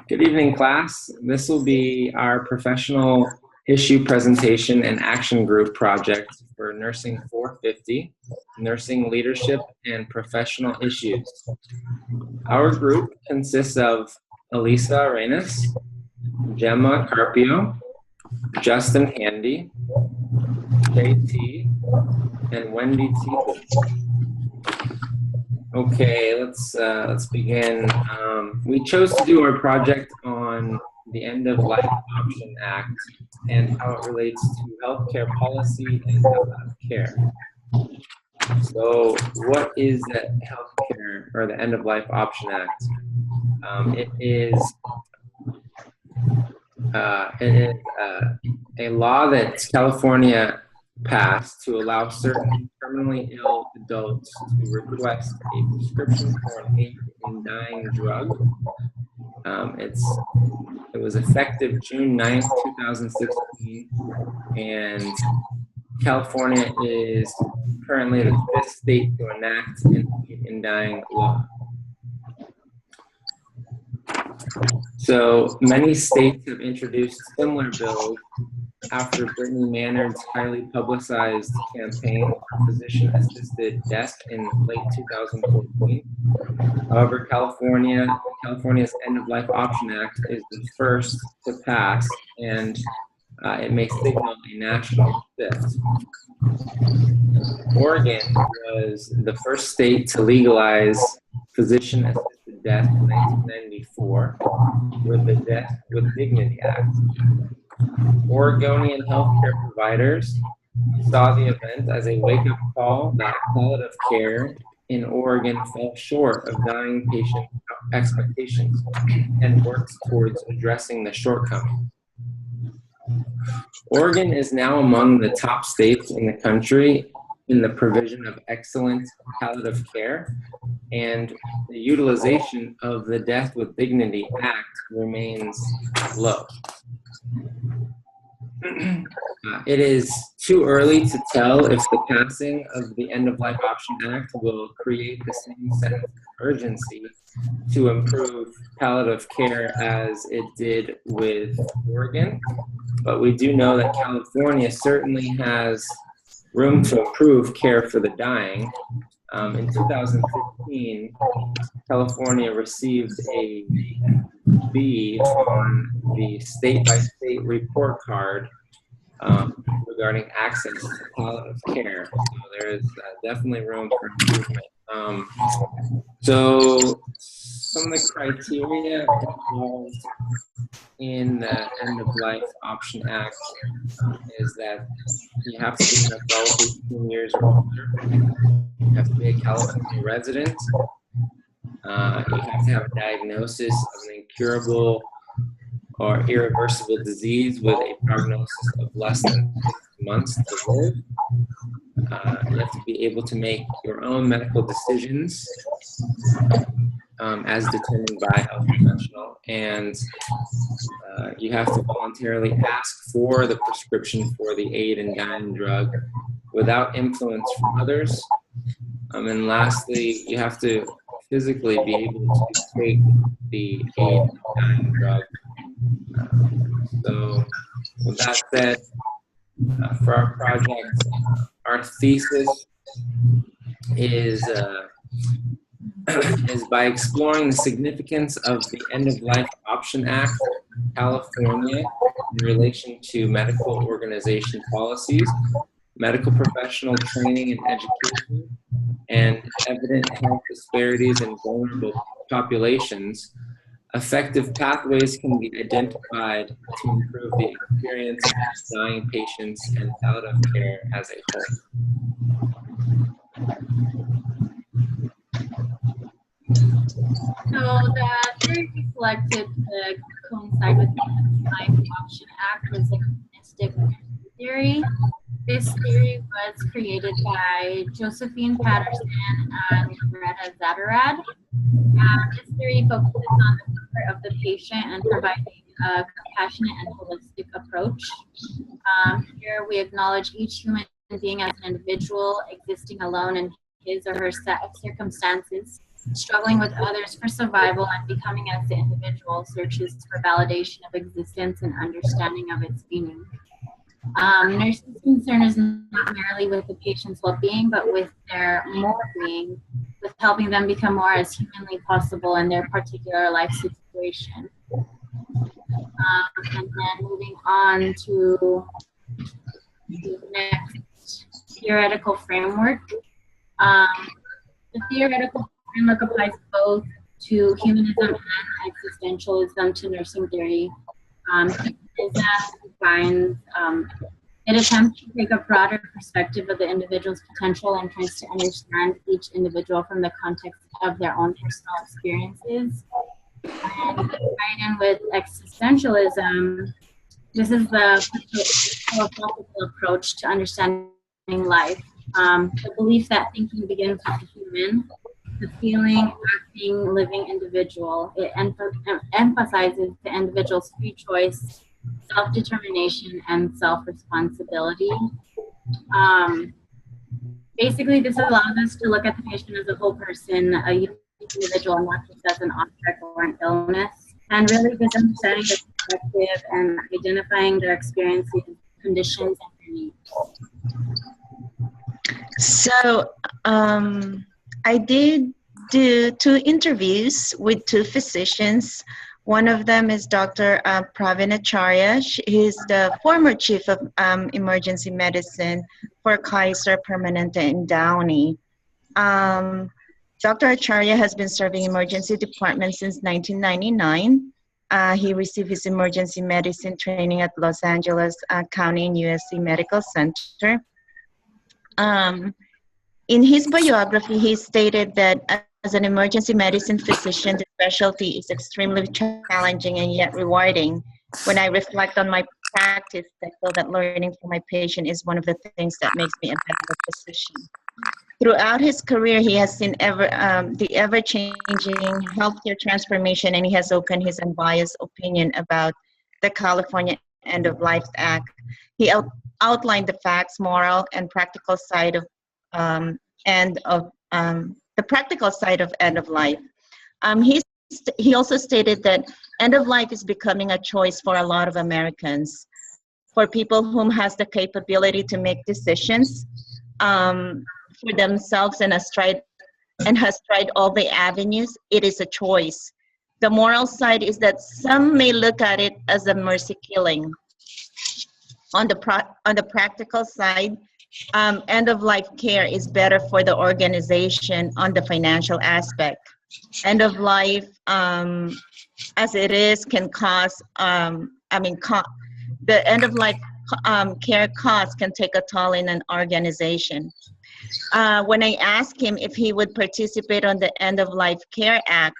Good evening, class. This will be our professional issue presentation and action group project for Nursing 450, Nursing Leadership and Professional Issues. Our group consists of Elisa Arenas, Gemma Carpio, Justin Handy, JT, and Wendy Teeple. Okay, let's begin. We chose to do our project on the End of Life Option Act and how it relates to healthcare policy and healthcare. So, what is the healthcare or the End of Life Option Act? It is a law that California passed to allow certain terminally ill adults to request a prescription for an aid in dying drug. It was effective June 9th, 2016, and California is currently the 5th state to enact an aid in dying law. So many states have introduced similar bills after Brittany Maynard's highly publicized campaign for physician-assisted death in late 2014. However, California's End-of-Life Option Act is the first to pass, and it may signal a national shift. Oregon was the first state to legalize physician-assisted death in 1994 with the Death with Dignity Act. Oregonian healthcare providers saw the event as a wake-up call that palliative care in Oregon fell short of dying patient expectations and worked towards addressing the shortcomings. Oregon is now among the top states in the country in the provision of excellent palliative care, and the utilization of the Death with Dignity Act remains low. It is too early to tell if the passing of the End-of-Life Option Act will create the same sense of urgency to improve palliative care as it did with Oregon, but we do know that California certainly has room to improve care for the dying. In 2015, California received a B on the state-by-state report card regarding access to palliative care. So there is definitely room for improvement. So some of the criteria involved in the End-of-Life Option Act is that you have to be an adult 18 years or older. You have to be a California resident. You have to have a diagnosis of an incurable or irreversible disease with a prognosis of less than 6 months to live. You have to be able to make your own medical decisions as determined by a health professional, and you have to voluntarily ask for the prescription for the aid in dying drug without influence from others. And lastly, you have to physically be able to take the aid in dying drug. So with that said, for our project, our thesis is by exploring the significance of the End-of-Life Option Act in California in relation to medical organization policies, medical professional training and education, and evident health disparities in vulnerable populations. Effective pathways can be identified to improve the experience of dying patients and palliative care as a whole. So the theory we selected to coincide with the Life Option Act was the humanistic theory. This theory was created by Josephine Patterson and Loretta Zaderad. This theory focuses on the comfort of the patient and providing a compassionate and holistic approach. Here we acknowledge each human being as an individual existing alone in his or her set of circumstances struggling with others for survival, and becoming as the individual searches for validation of existence and understanding of its meaning. Nursing's concern is not merely with the patient's well-being, but with their moral being, with helping them become more as humanly possible in their particular life situation. And then moving on to the next theoretical framework. The theoretical framework applies both to humanism and existentialism to nursing theory. It attempts to take a broader perspective of the individual's potential and tries to understand each individual from the context of their own personal experiences. And tied in with existentialism, this is the philosophical approach to understanding life. The belief that thinking begins with the human, the feeling, acting, living individual. It emphasizes the individual's free choice, self-determination, and self-responsibility. Basically, this allows us to look at the patient as a whole person, a unique individual, and not just as an object or an illness. And really just understanding their perspective and identifying their experiences, conditions, and their needs. So I did do 2 interviews with 2 physicians. One of them is Dr. Pravin Acharya. He's the former chief of emergency medicine for Kaiser Permanente in Downey. Dr. Acharya has been serving emergency department since 1999. He received his emergency medicine training at Los Angeles County and USC Medical Center. In his biography, he stated that as an emergency medicine physician, the specialty is extremely challenging and yet rewarding. When I reflect on my practice, I feel that learning from my patient is one of the things that makes me a better physician. Throughout his career, he has seen the ever-changing healthcare transformation, and he has opened his unbiased opinion about the California End-of-Life Act. He outlined the facts, moral, and practical side of the practical side of end of life. He also stated that end of life is becoming a choice for a lot of Americans. For people whom has the capability to make decisions for themselves and has tried all the avenues, it is a choice. The moral side is that some may look at it as a mercy killing. On the practical side, end-of-life care is better for the organization on the financial aspect. End-of-life, as it is, can cause, the end-of-life care costs can take a toll in an organization. When I asked him if he would participate on the End-of-Life Care Act,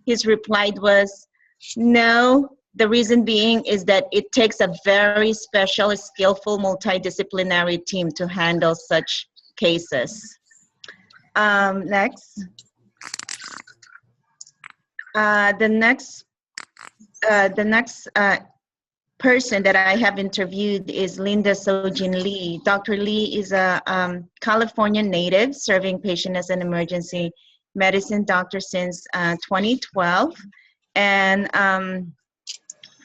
his reply was, no. The reason being is that it takes a very special, skillful, multidisciplinary team to handle such cases. Next. The next person that I have interviewed is Linda Sojin Lee. Dr. Lee is a California native serving patients as an emergency medicine doctor since 2012. And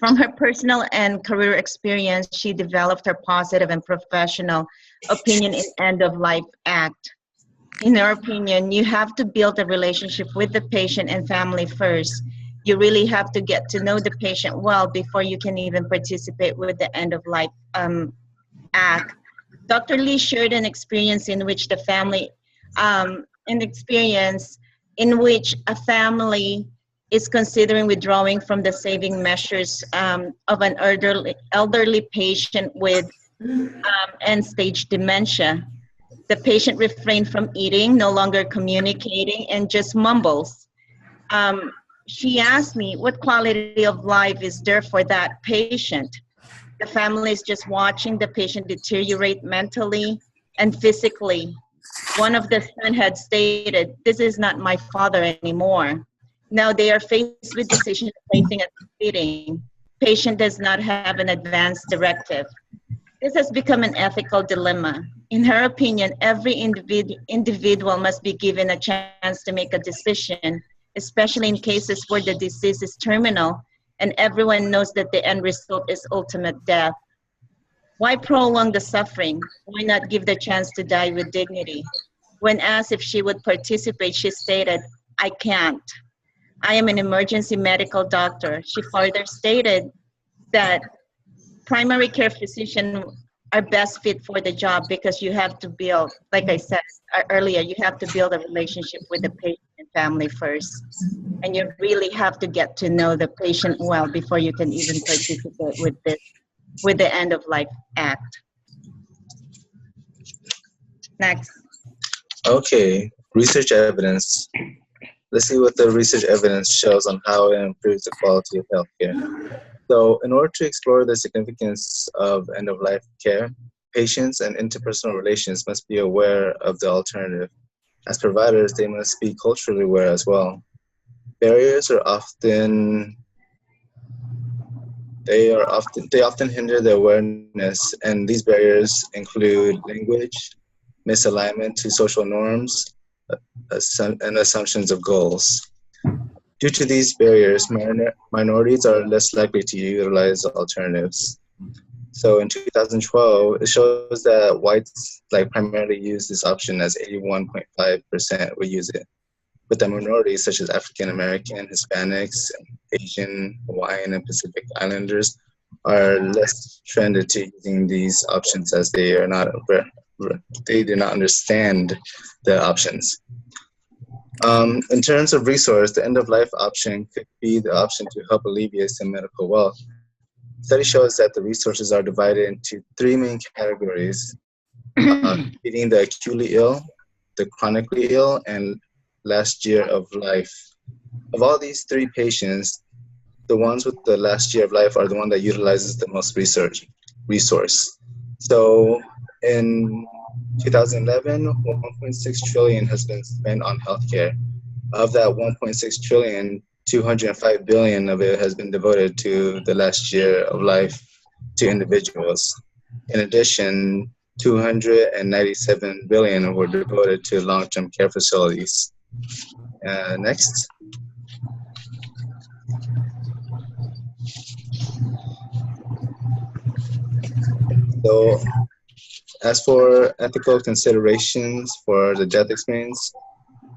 from her personal and career experience, she developed her positive and professional opinion in End-of-Life Act. In her opinion, you have to build a relationship with the patient and family first. You really have to get to know the patient well before you can even participate with the End-of-Life Act. Dr. Lee shared an experience in which the family, in which a family is considering withdrawing from the saving measures of an elderly patient with end-stage dementia. The patient refrained from eating, no longer communicating, and just mumbles. She asked me, what quality of life is there for that patient? The family is just watching the patient deteriorate mentally and physically. One of the sons had stated, this is not my father anymore. Now they are faced with decisions facing and competing. Patient does not have an advance directive. This has become an ethical dilemma. In her opinion, every individual must be given a chance to make a decision, especially in cases where the disease is terminal and everyone knows that the end result is ultimate death. Why prolong the suffering? Why not give the chance to die with dignity? When asked if she would participate, she stated, "I can't. I am an emergency medical doctor." She further stated that primary care physicians are best fit for the job because you have to build, like I said earlier, you have to build a relationship with the patient and family first. And you really have to get to know the patient well before you can even participate with the End of Life Act. Next. Okay, research evidence. Let's see what the research evidence shows on how it improves the quality of healthcare. So in order to explore the significance of end-of-life care, patients and interpersonal relations must be aware of the alternative. As providers, they must be culturally aware as well. Barriers are often they often hinder the awareness, and these barriers include language, misalignment to social norms, and assumptions of goals. Due to these barriers, minorities are less likely to utilize alternatives. So in 2012, it shows that whites primarily use this option, as 81.5% would use it. But the minorities such as African American, Hispanics, Asian, Hawaiian, and Pacific Islanders are less trended to using these options, as they do not understand the options. In terms of resource, the end-of-life option could be the option to help alleviate some medical wealth. Study shows that the resources are divided into three main categories: treating the acutely ill, the chronically ill, and last year of life. Of all these three patients, the ones with the last year of life are the one that utilizes the most resource. So in 2011, 1.6 trillion has been spent on healthcare. Of that 1.6 trillion, 205 billion of it has been devoted to the last year of life to individuals. In addition, 297 billion were devoted to long-term care facilities. Next. So, as for ethical considerations for the death experience,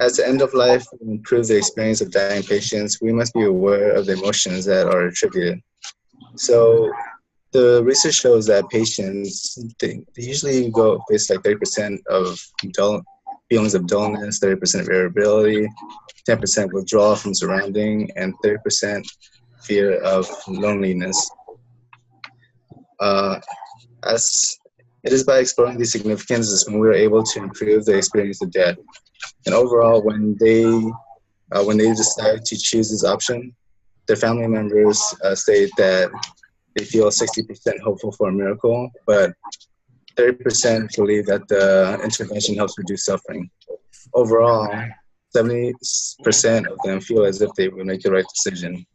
as the end of life will improve the experience of dying patients, we must be aware of the emotions that are attributed. So the research shows that patients, they usually face 30% of feelings of dullness, 30% irritability, 10% withdrawal from surrounding, and 30% fear of loneliness. As it is by exploring these significances when we are able to improve the experience of death. And overall, when they decide to choose this option, their family members state that they feel 60% hopeful for a miracle, but 30% believe that the intervention helps reduce suffering. Overall, 70% of them feel as if they will make the right decision.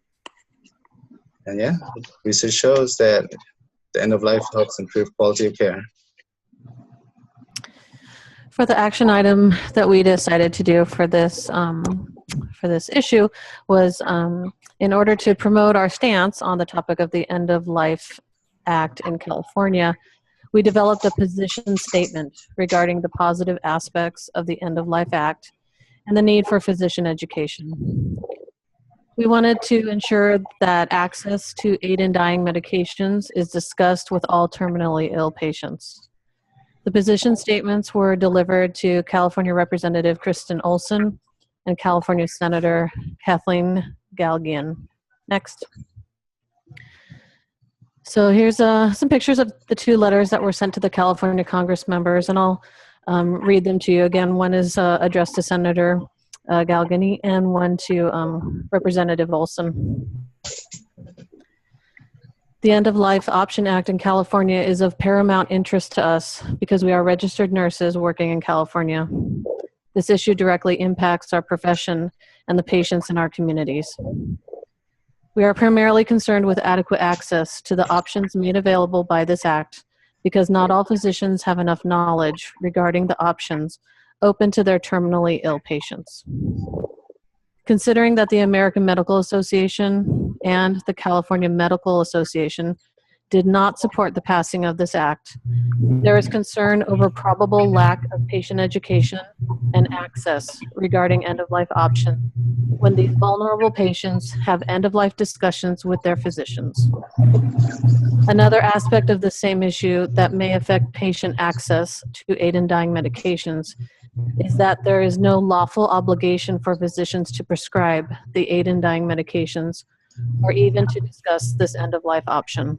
And yeah, research shows that the end of life helps improve quality of care. For the action item that we decided to do for this issue was in order to promote our stance on the topic of the End of Life Act in California, we developed a position statement regarding the positive aspects of the End of Life Act and the need for physician education. We wanted to ensure that access to aid in dying medications is discussed with all terminally ill patients. The position statements were delivered to California Representative Kristen Olson and California Senator Kathleen Galgian. Next. So here's some pictures of the two letters that were sent to the California Congress members, and I'll read them to you again. One is addressed to Senator Galgiani and one to Representative Olson. The End of Life Option Act in California is of paramount interest to us because we are registered nurses working in California. This issue directly impacts our profession and the patients in our communities. We are primarily concerned with adequate access to the options made available by this act because not all physicians have enough knowledge regarding the options open to their terminally ill patients. Considering that the American Medical Association and the California Medical Association did not support the passing of this act, there is concern over probable lack of patient education and access regarding end-of-life options when these vulnerable patients have end-of-life discussions with their physicians. Another aspect of the same issue that may affect patient access to aid in dying medications is that there is no lawful obligation for physicians to prescribe the aid in dying medications or even to discuss this end-of-life option.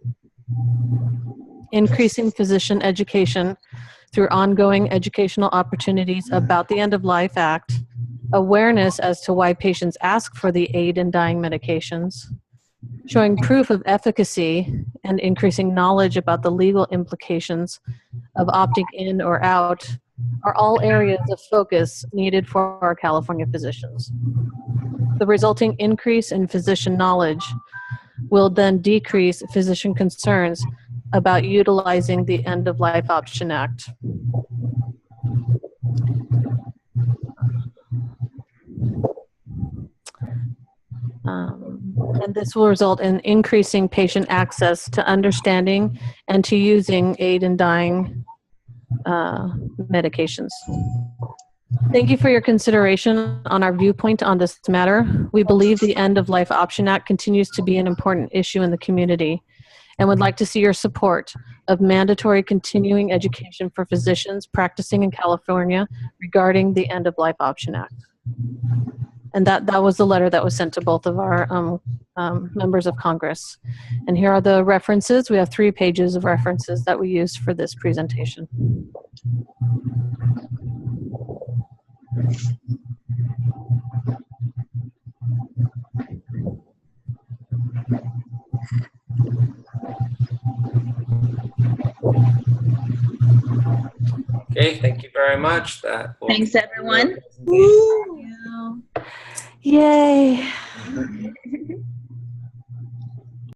Increasing physician education through ongoing educational opportunities about the End-of-Life Act, awareness as to why patients ask for the aid in dying medications, showing proof of efficacy, and increasing knowledge about the legal implications of opting in or out are all areas of focus needed for our California physicians. The resulting increase in physician knowledge will then decrease physician concerns about utilizing the End-of-Life Option Act. And this will result in increasing patient access to understanding and to using aid in dying medications. Thank you for your consideration on our viewpoint on this matter. We believe the End-of-Life Option Act continues to be an important issue in the community and would like to see your support of mandatory continuing education for physicians practicing in California regarding the End-of-Life Option Act. And that was the letter that was sent to both of our members of Congress. And here are the references. We have 3 pages of references that we used for this presentation. Okay, thank you very much. Thanks, everyone. Thank you. Yay!